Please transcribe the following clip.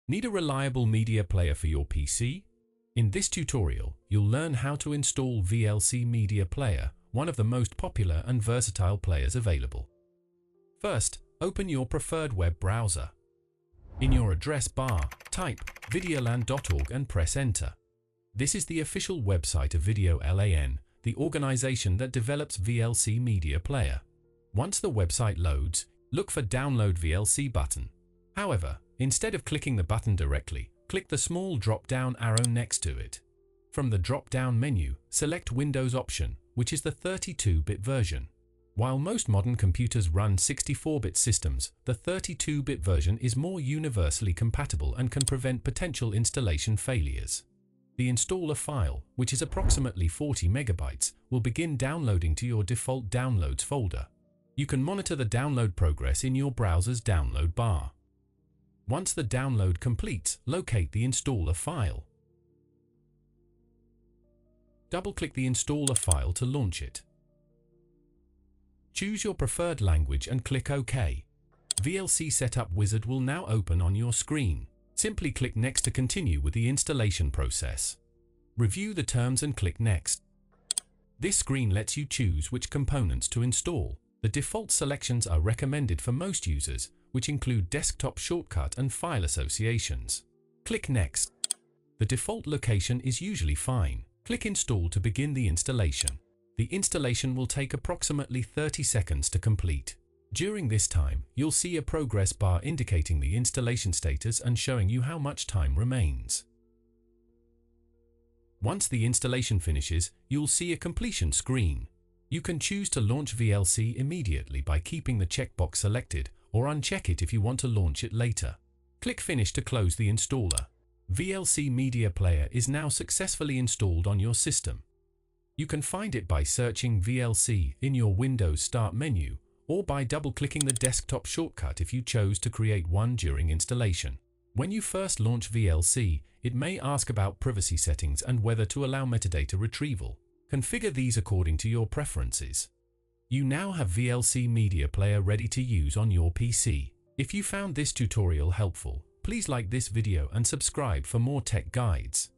Need a reliable media player for your PC? In this tutorial, you'll learn how to install VLC Media Player, one of the most popular and versatile players available. First, open your preferred web browser. In your address bar, type videolan.org and press enter. This is the official website of VideoLAN, the organization that develops VLC Media Player. Once the website loads, look for Download VLC button. However, instead of clicking the button directly, click the small drop-down arrow next to it. From the drop-down menu, select Windows option, which is the 32-bit version. While most modern computers run 64-bit systems, the 32-bit version is more universally compatible and can prevent potential installation failures. The installer file, which is approximately 40 megabytes, will begin downloading to your default downloads folder. You can monitor the download progress in your browser's download bar. Once the download completes, locate the installer file. Double-click the installer file to launch it. Choose your preferred language and click OK. VLC Setup Wizard will now open on your screen. Simply click Next to continue with the installation process. Review the terms and click Next. This screen lets you choose which components to install. The default selections are recommended for most users, which include desktop shortcut and file associations. Click Next. The default location is usually fine. Click Install to begin the installation. The installation will take approximately 30 seconds to complete. During this time, you'll see a progress bar indicating the installation status and showing you how much time remains. Once the installation finishes, you'll see a completion screen. You can choose to launch VLC immediately by keeping the checkbox selected, or uncheck it if you want to launch it later. Click Finish to close the installer. VLC Media Player is now successfully installed on your system. You can find it by searching VLC in your Windows Start menu, or by double-clicking the desktop shortcut if you chose to create one during installation. When you first launch VLC, it may ask about privacy settings and whether to allow metadata retrieval. Configure these according to your preferences. You now have VLC Media Player ready to use on your PC. If you found this tutorial helpful, please like this video and subscribe for more tech guides.